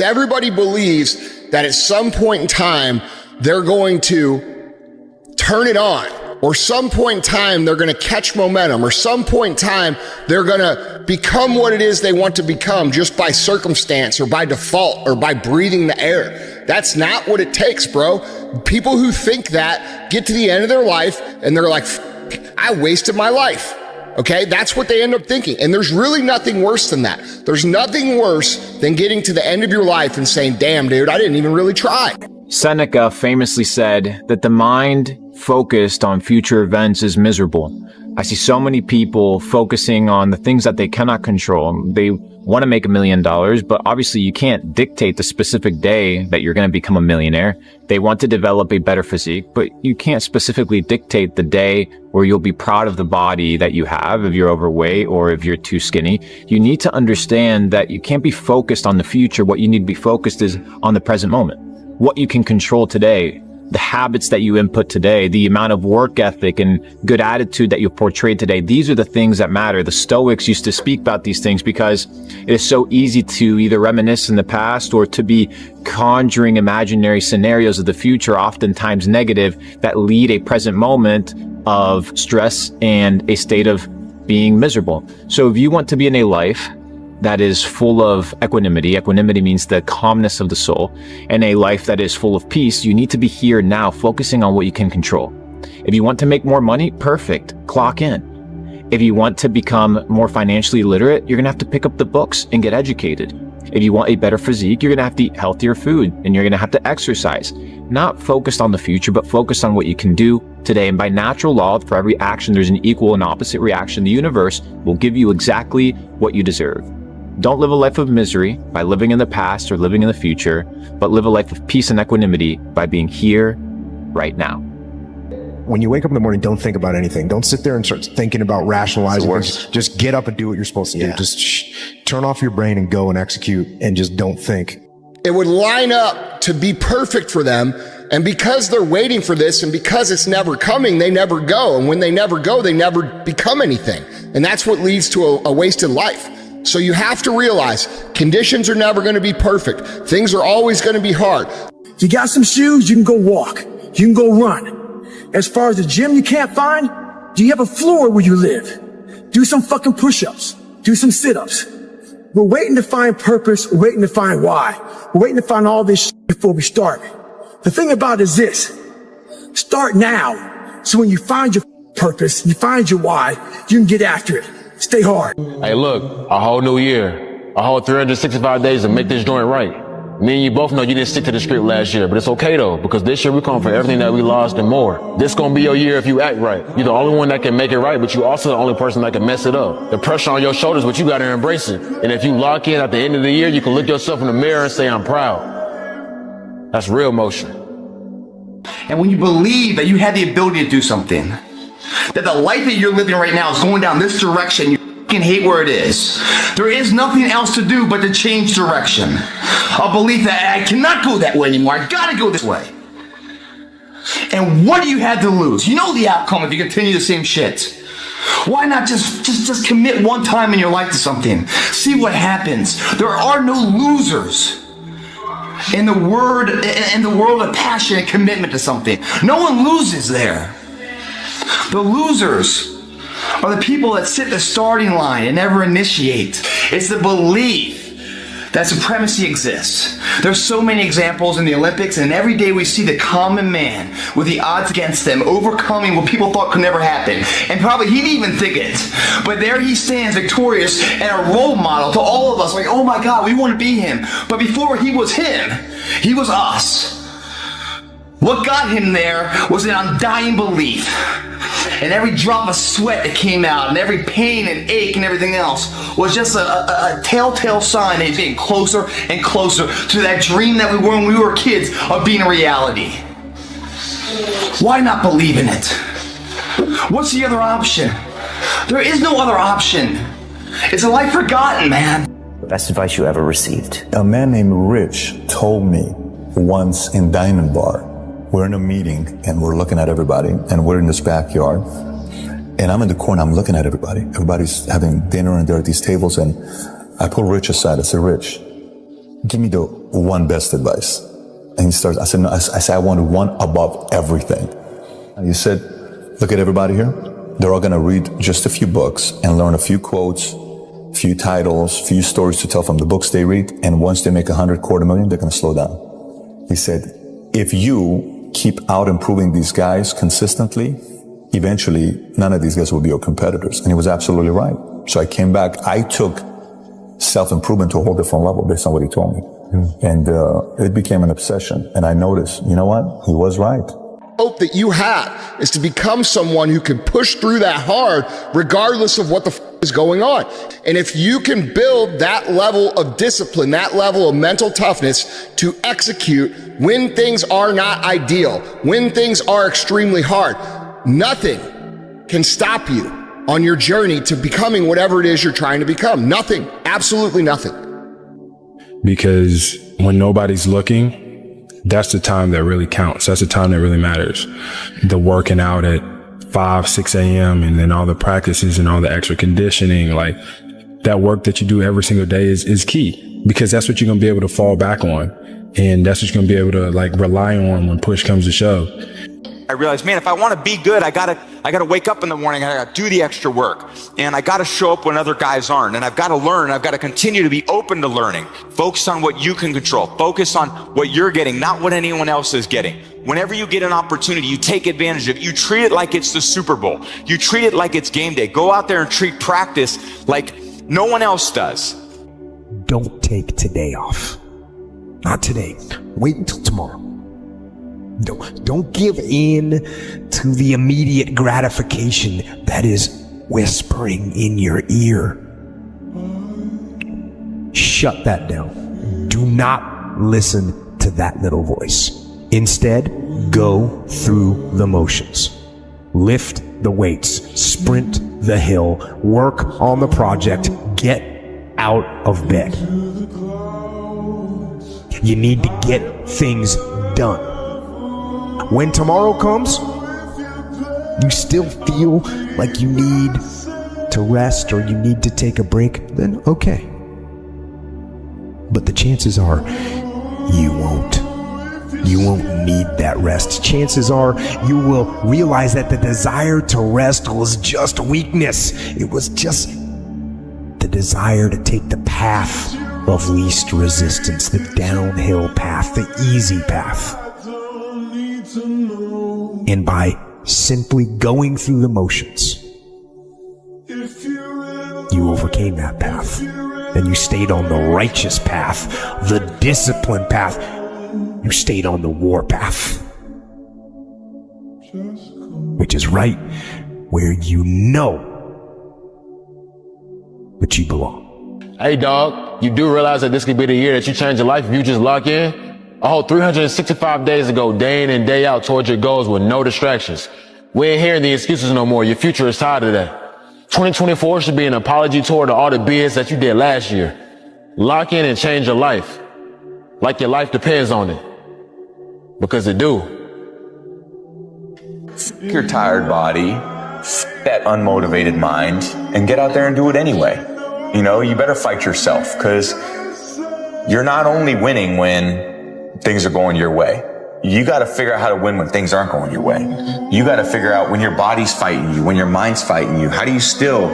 Everybody believes that at some point in time, they're going to turn it on, or some point in time, they're going to catch momentum, or some point in time, they're going to become what it is they want to become just by circumstance or by default or by breathing the air. That's not what it takes, bro. People who think that get to the end of their life and they're like, I wasted my life. Okay, that's what they end up thinking. And there's really nothing worse than that. There's nothing worse than getting to the end of your life and saying, damn, dude, I didn't even really try. Seneca famously said that the mind focused on future events is miserable. I see so many people focusing on the things that they cannot control. They want to make $1 million, but obviously you can't dictate the specific day that you're going to become a millionaire. They want to develop a better physique, but you can't specifically dictate the day where you'll be proud of the body that you have if you're overweight or if you're too skinny. You need to understand that you can't be focused on the future. What you need to be focused is on the present moment. What you can control today, the habits that you input today, the amount of work ethic and good attitude that you portray today. These are the things that matter. The Stoics used to speak about these things because it is so easy to either reminisce in the past or to be conjuring imaginary scenarios of the future, oftentimes negative, that lead a present moment of stress and a state of being miserable. So if you want to be in a life that is full of equanimity. Equanimity means the calmness of the soul, and a life that is full of peace. You need to be here now, focusing on what you can control. If you want to make more money, perfect. Clock in. If you want to become more financially literate, you're going to have to pick up the books and get educated. If you want a better physique, you're going to have to eat healthier food and you're going to have to exercise. Not focused on the future, but focused on what you can do today. And by natural law, for every action, there's an equal and opposite reaction. The universe will give you exactly what you deserve. Don't live a life of misery by living in the past or living in the future, but live a life of peace and equanimity by being here right now. When you wake up in the morning, don't think about anything. Don't sit there and start thinking about rationalizing. Just get up and do what you're supposed to do. Just turn off your brain and go and execute and just don't think. It would line up to be perfect for them. And because they're waiting for this and because it's never coming, they never go. And when they never go, they never become anything. And that's what leads to a wasted life. So you have to realize conditions are never going to be perfect. Things are always going to be hard. You got some shoes, you can go walk. You can go run. As far as the gym you can't find, do you have a floor where you live? Do some fucking push-ups. Do some sit-ups. We're waiting to find purpose. We're waiting to find why. We're waiting to find all this shit before we start. The thing about it is this. Start now. So when you find your purpose, you find your why, you can get after it. Stay hard. Hey, look, a whole new year, a whole 365 days to make this joint right. Me and you both know you didn't stick to the script last year, but it's okay though, because this year we come for everything that we lost and more. This gonna be your year if you act right. You're the only one that can make it right, but you also the only person that can mess it up. The pressure on your shoulders, but you gotta embrace it. And if you lock in at the end of the year, you can look yourself in the mirror and say, I'm proud. That's real motion. And when you believe that you have the ability to do something, that the life that you're living right now is going down this direction, you fucking hate where it is. There is nothing else to do but to change direction. A belief that I cannot go that way anymore. I gotta go this way. And what do you have to lose? You know the outcome if you continue the same shit. Why not just commit one time in your life to something? See what happens. There are no losers in the world of passion and commitment to something. No one loses there. The losers are the people that sit the starting line and never initiate. It's the belief that supremacy exists. There's so many examples in the Olympics, and every day we see the common man with the odds against them overcoming what people thought could never happen. And probably he didn't even think it. But there he stands victorious and a role model to all of us. Like, oh my God, we want to be him. But before he was him, he was us. What got him there was an undying belief. And every drop of sweat that came out, and every pain and ache and everything else was just a telltale sign that he's getting closer and closer to that dream that we were when we were kids of being a reality. Why not believe in it? What's the other option? There is no other option. It's a life forgotten, man. Best advice you ever received? A man named Rich told me once in Diamond Bar, we're in a meeting and we're looking at everybody and we're in this backyard and I'm in the corner, I'm looking at everybody. Everybody's having dinner and there are these tables and I pull Rich aside. I said, Rich, give me the one best advice. And he starts, I said, no, I said, I wanted one above everything. And he said, look at everybody here. They're all going to read just a few books and learn a few quotes, few titles, few stories to tell from the books they read. And once they make 100, $250,000, they're going to slow down. He said, if you keep out improving these guys consistently, eventually none of these guys will be your competitors. And he was absolutely right. So I came back. I took self-improvement to a whole different level based on what he told me. And it became an obsession. And I noticed, you know what? He was right. Hope that you have is to become someone who can push through that hard regardless of what the is going on. And if you can build that level of discipline, that level of mental toughness to execute when things are not ideal, when things are extremely hard, nothing can stop you on your journey to becoming whatever it is you're trying to become. Nothing, absolutely nothing. Because when nobody's looking, that's the time that really counts. That's the time that really matters. The working out at 5, 6 a.m. and then all the practices and all the extra conditioning, like that work that you do every single day is key, because that's what you're going to be able to fall back on. And that's what you're going to be able to like rely on when push comes to shove. I realized, man, if I want to be good, I gotta wake up in the morning, I gotta do the extra work, and I gotta show up when other guys aren't, and I've got to learn, I've got to continue to be open to learning. Focus on what you can control. Focus on what you're getting, not what anyone else is getting. Whenever you get an opportunity, you take advantage of it. You treat it like it's the Super Bowl. You treat it like it's game day. Go out there and treat practice like no one else does. Don't take today off. Not today. Wait until tomorrow. Don't give in to the immediate gratification that is whispering in your ear. Shut that down. Do not listen to that little voice. Instead, go through the motions. Lift the weights, sprint the hill, work on the project, get out of bed. You need to get things done. When tomorrow comes, you still feel like you need to rest or you need to take a break, then okay. But the chances are you won't. You won't need that rest. Chances are you will realize that the desire to rest was just weakness. It was just the desire to take the path of least resistance, the downhill path, the easy path. And by simply going through the motions, you overcame that path. And you stayed on the righteous path, the disciplined path. You stayed on the war path, which is right where you know that you belong. Hey, dog, you do realize that this could be the year that you change your life if you just lock in? A whole 365 days ago, day in and day out towards your goals with no distractions. We ain't hearing the excuses no more. Your future is tied to that. 2024 should be an apology toward all the BS that you did last year. Lock in and change your life. Like your life depends on it. Because it do. Your tired body, that unmotivated mind, and get out there and do it anyway. You know, you better fight yourself, because you're not only winning when things are going your way. You got to figure out how to win when things aren't going your way. You got to figure out when your body's fighting you, when your mind's fighting you. How do you still,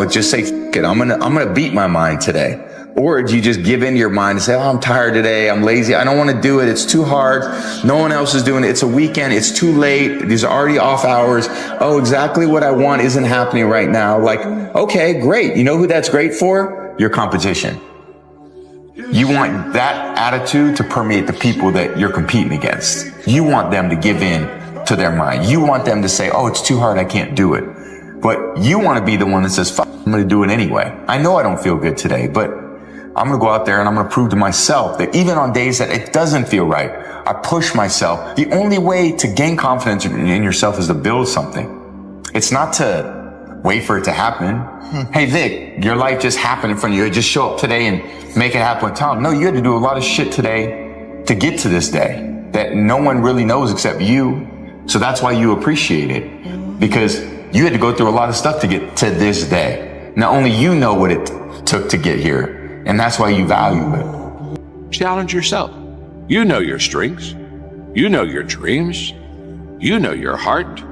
just say, F it, I'm gonna beat my mind today. Or do you just give in to your mind and say, oh, I'm tired today, I'm lazy, I don't want to do it, it's too hard, no one else is doing it, it's a weekend, it's too late, these are already off hours, oh, exactly what I want isn't happening right now. Like, okay, great. You know who that's great for? Your competition. You want that attitude to permeate the people that you're competing against. You want them to give in to their mind. You want them to say, oh, it's too hard, I can't do it. But you want to be the one that says, fuck, I'm going to do it anyway. I know I don't feel good today, but I'm going to go out there and I'm going to prove to myself that even on days that it doesn't feel right, I push myself. The only way to gain confidence in yourself is to build something. It's not to wait for it to happen. Hey, Vic, your life just happened in front of you. Just show up today and make it happen with Tom. No, you had to do a lot of shit today to get to this day that no one really knows except you. So that's why you appreciate it, because you had to go through a lot of stuff to get to this day. Now only you know what it took to get here, and that's why you value it. Challenge yourself. You know your strengths. You know your dreams. You know your heart.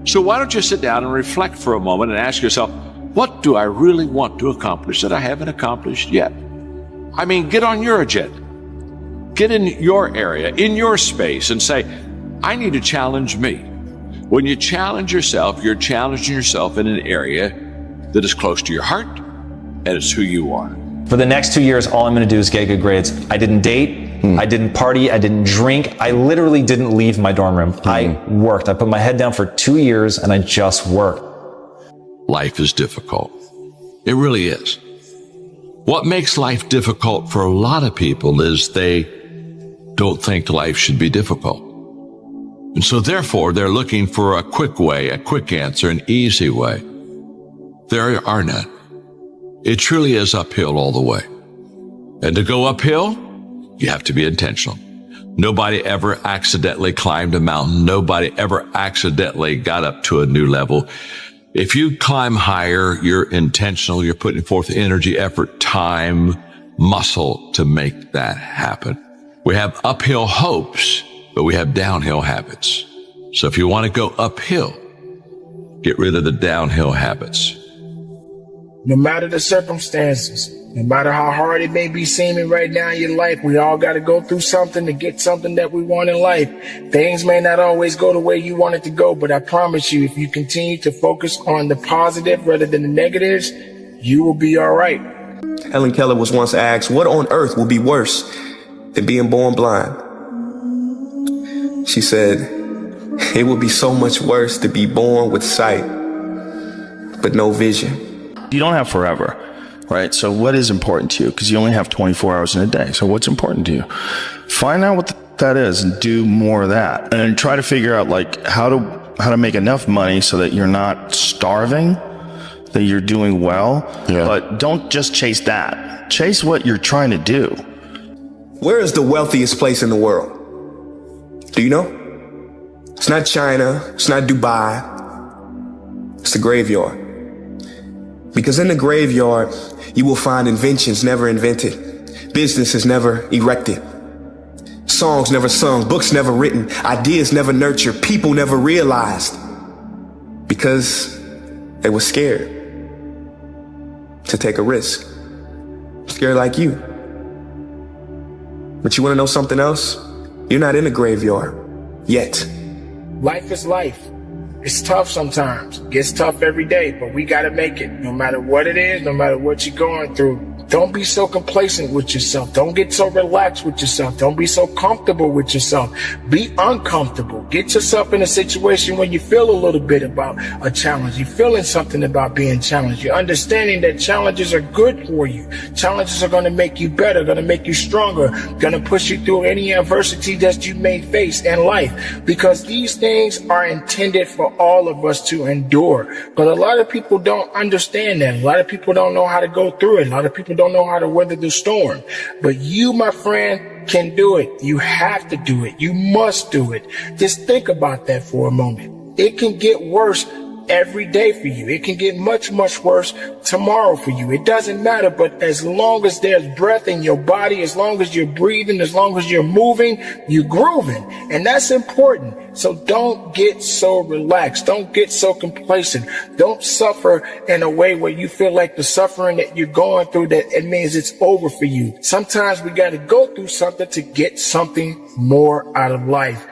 So why don't you sit down and reflect for a moment and ask yourself, what do I really want to accomplish that I haven't accomplished yet? I mean, get on your agenda. Get in your area, in your space, and say, I need to challenge me. When you challenge yourself, you're challenging yourself in an area that is close to your heart, and it's who you are. For the next 2 years, all I'm going to do is get good grades. I didn't date. I didn't party. I didn't drink. I literally didn't leave my dorm room. I worked. I put my head down for 2 years and I just worked. Life is difficult. It really is. What makes life difficult for a lot of people is they don't think life should be difficult. And so therefore, they're looking for a quick way, a quick answer, an easy way. There are none. It truly is uphill all the way. And to go uphill, you have to be intentional. Nobody ever accidentally climbed a mountain. Nobody ever accidentally got up to a new level. If you climb higher, you're intentional. You're putting forth energy, effort, time, muscle to make that happen. We have uphill hopes, but we have downhill habits. So if you want to go uphill, get rid of the downhill habits. No matter the circumstances, no matter how hard it may be seeming right now in your life, we all got to go through something to get something that we want in life. Things may not always go the way you want it to go, but I promise you, if you continue to focus on the positive rather than the negatives, you will be all right. Helen Keller was once asked, what on earth will be worse than being born blind? She said, it would be so much worse to be born with sight, but no vision. You don't have forever, right? So what is important to you? Because you only have 24 hours in a day. So what's important to you? Find out what that is and do more of that. And try to figure out like how to make enough money so that you're not starving, that you're doing well. Yeah. But don't just chase that. Chase what you're trying to do. Where is the wealthiest place in the world? Do you know? It's not China. It's not Dubai. It's the graveyard. Because in the graveyard, you will find inventions never invented, businesses never erected, songs never sung, books never written, ideas never nurtured, people never realized, because they were scared to take a risk, scared like you. But you want to know something else? You're not in the graveyard yet. Life is life. It's tough sometimes. It gets tough every day, but we gotta make it. No matter what it is, no matter what you're going through. Don't be so complacent with yourself. Don't get so relaxed with yourself. Don't be so comfortable with yourself. Be uncomfortable. Get yourself in a situation where you feel a little bit about a challenge. You're feeling something about being challenged. You're understanding that challenges are good for you. Challenges are going to make you better, going to make you stronger, going to push you through any adversity that you may face in life, because these things are intended for all of us to endure. But a lot of people don't understand that. A lot of people don't know how to go through it. A lot of people don't know how to weather the storm. But you, my friend, can do it. You have to do it. You must do it. Just think about that for a moment. It can get worse every day for you. It can get much, much worse tomorrow for you. It doesn't matter, but as long as there's breath in your body, as long as you're breathing, as long as you're moving, you're grooving. And that's important. So don't get so relaxed. Don't get so complacent. Don't suffer in a way where you feel like the suffering that you're going through, that it means it's over for you. Sometimes we got to go through something to get something more out of life.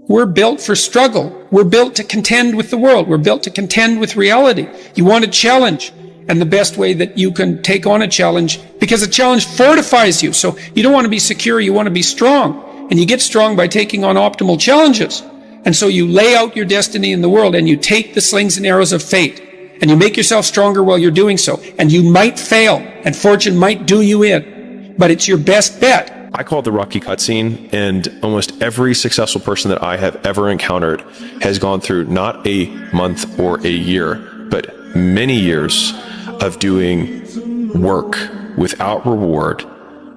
We're built for struggle. We're built to contend with the world. We're built to contend with reality. You want a challenge. And the best way that you can take on a challenge, because a challenge fortifies you. So you don't want to be secure, you want to be strong. And you get strong by taking on optimal challenges. And so you lay out your destiny in the world and you take the slings and arrows of fate. And you make yourself stronger while you're doing so. And you might fail and fortune might do you in. But it's your best bet. I call it the Rocky cutscene, and almost every successful person that I have ever encountered has gone through not a month or a year, but many years of doing work without reward,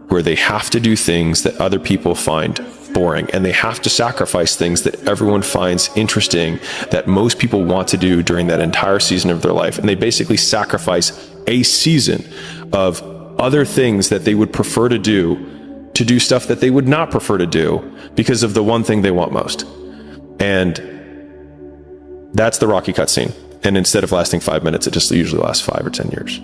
where they have to do things that other people find boring, and they have to sacrifice things that everyone finds interesting, that most people want to do during that entire season of their life. And they basically sacrifice a season of other things that they would prefer to do to do stuff that they would not prefer to do because of the one thing they want most. And that's the Rocky cutscene. And instead of lasting 5 minutes, it just usually lasts 5 or 10 years.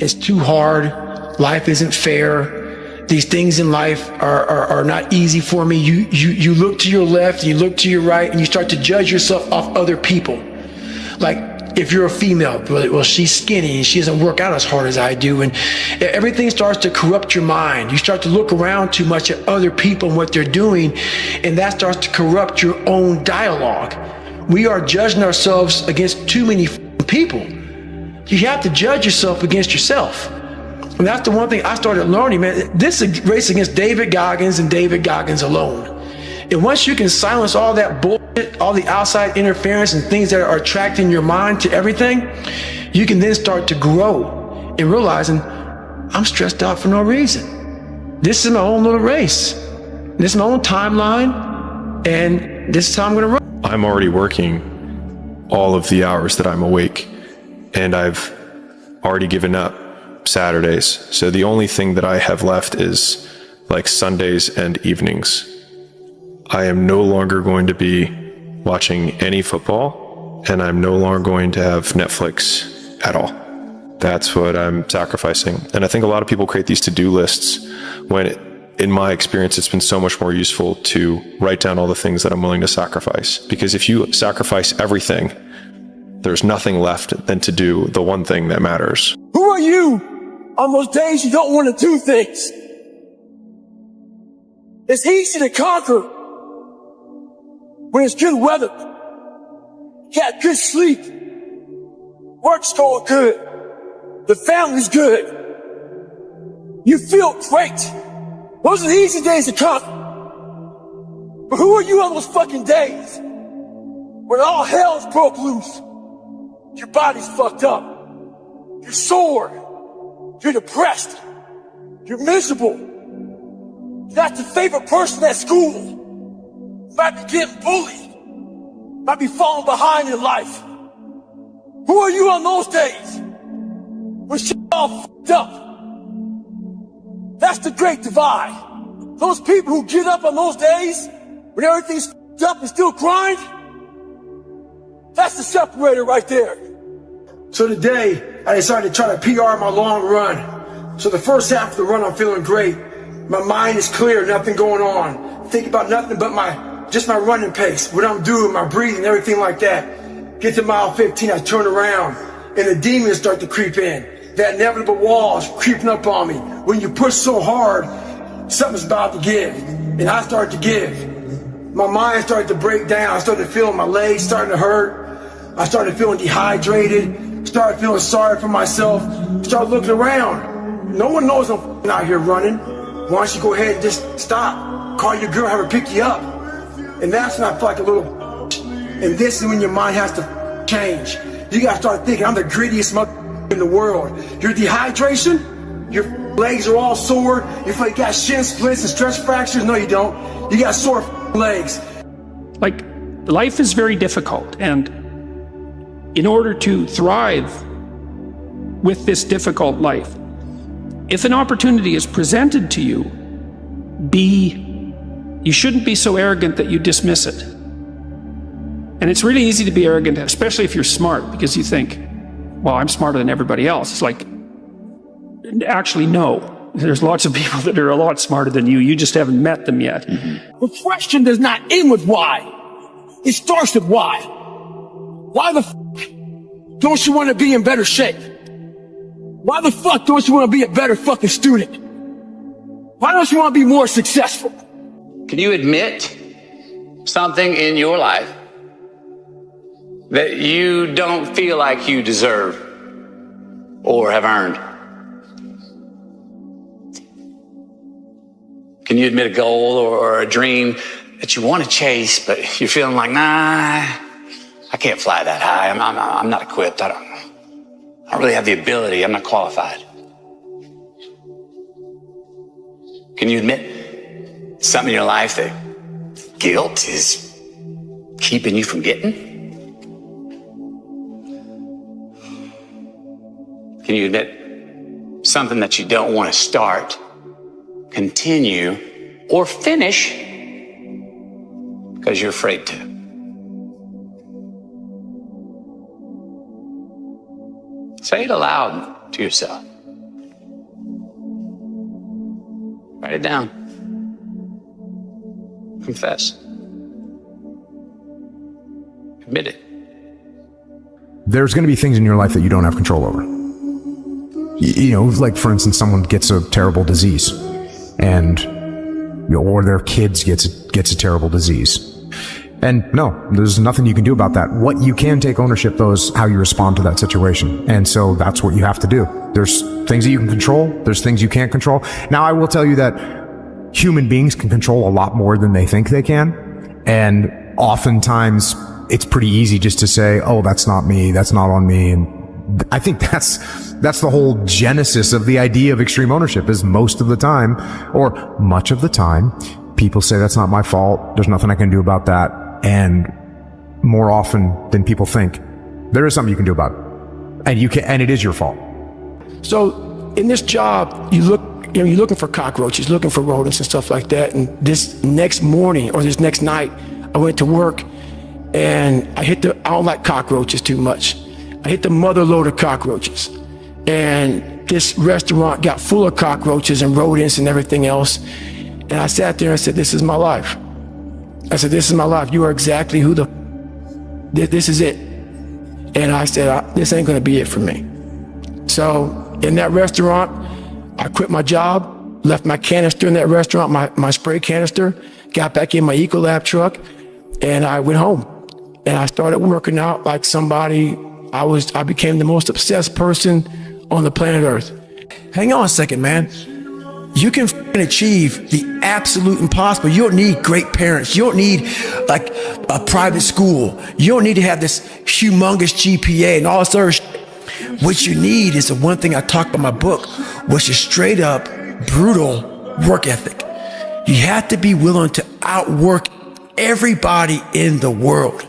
It's too hard. Life isn't fair. These things in life are not easy for me. You look to your left, and you look to your right, and you start to judge yourself off other people. Like, if you're a female, well, she's skinny and she doesn't work out as hard as I do. And everything starts to corrupt your mind. You start to look around too much at other people and what they're doing, and that starts to corrupt your own dialogue. We are judging ourselves against too many people. You have to judge yourself against yourself. And that's the one thing I started learning, man. This is a race against David Goggins and David Goggins alone. And once you can silence all that bullshit, all the outside interference and things that are attracting your mind to everything, you can then start to grow in realizing I'm stressed out for no reason. This is my own little race. This is my own timeline, and this is how I'm going to run. I'm already working all of the hours that I'm awake, and I've already given up Saturdays. So the only thing that I have left is like Sundays and evenings. I am no longer going to be watching any football, and I'm no longer going to have Netflix at all. That's what I'm sacrificing. And I think a lot of people create these to-do lists when, in my experience, it's been so much more useful to write down all the things that I'm willing to sacrifice. Because if you sacrifice everything, there's nothing left than to do the one thing that matters. Who are you on those days you don't want to do things? It's easy to conquer when it's good weather. You got good sleep. Work's going good. The family's good. You feel great. Those are the easy days to conquer. But who are you on those fucking days when all hell's broke loose? Your body's fucked up. You're sore. You're depressed. You're miserable. You're not the favorite person at school. You might be getting bullied. Might be falling behind in life. Who are you on those days when shit all fucked up? That's the great divide. Those people who get up on those days when everything's fucked up and still grind, that's the separator right there. So today, I decided to try to PR my long run. So the first half of the run, I'm feeling great. My mind is clear, nothing going on. Think about nothing but just my running pace, what I'm doing, my breathing, everything like that. Get to mile 15, I turn around, and the demons start to creep in. That inevitable wall is creeping up on me. When you push so hard, something's about to give. And I started to give. My mind started to break down. I started feeling my legs starting to hurt. I started feeling dehydrated. Started feeling sorry for myself. Started looking around. No one knows I'm out here running. Why don't you go ahead and just stop? Call your girl, have her pick you up. And that's when I feel like a little. And this is when your mind has to change. You gotta start thinking, I'm the greediest mother in the world. Your dehydration, your legs are all sore. You feel like you got shin splits and stress fractures. No, you don't. You got sore legs. Like, life is very difficult, and in order to thrive with this difficult life, if an opportunity is presented to you, you shouldn't be so arrogant that you dismiss it. And it's really easy to be arrogant, especially if you're smart, because you think, well, I'm smarter than everybody else. It's like, actually, no. There's lots of people that are a lot smarter than you. You just haven't met them yet. The question does not end with why. It starts with why. Why the f*** don't you want to be in better shape? Why the fuck don't you want to be a better fucking student? Why don't you want to be more successful? Can you admit something in your life that you don't feel like you deserve or have earned? Can you admit a goal or a dream that you want to chase, but you're feeling like, nah, I can't fly that high. I'm not equipped. I don't really have the ability. I'm not qualified. Can you admit something in your life that guilt is keeping you from getting? Can you admit something that you don't want to start continue, or finish because you're afraid to. Say it aloud to yourself. Write it down. Confess. Admit it. There's going to be things in your life that you don't have control over. You know, like for instance, someone gets a terrible disease, and or their kids gets a terrible disease. And no, there's nothing you can do about that. What you can take ownership, though, is how you respond to that situation. And so that's what you have to do. There's things that you can control. There's things you can't control. Now, I will tell you that human beings can control a lot more than they think they can. And oftentimes it's pretty easy just to say, oh, that's not me. That's not on me. And I think that's the whole genesis of the idea of extreme ownership, is most of the time, or much of the time, people say that's not my fault. There's nothing I can do about that. And more often than people think, there is something you can do about it, and it is your fault. So in this job, you're looking for cockroaches, looking for rodents and stuff like that. And this next morning or this next night, I went to work and I don't like cockroaches too much. I hit the mother load of cockroaches, and this restaurant got full of cockroaches and rodents and everything else. And I sat there and said, this is my life. I said, this is my life. You are exactly who this is it. And I said, this ain't gonna be it for me. So in that restaurant, I quit my job, left my canister in that restaurant, my spray canister, got back in my Ecolab truck, and I went home. And I started working out like somebody. I became the most obsessed person on the planet Earth. Hang on a second, man. You can achieve the absolute impossible. You don't need great parents. You don't need like a private school. You don't need to have this humongous GPA and all this other shit. What you need is the one thing I talk about in my book, which is straight up brutal work ethic. You have to be willing to outwork everybody in the world.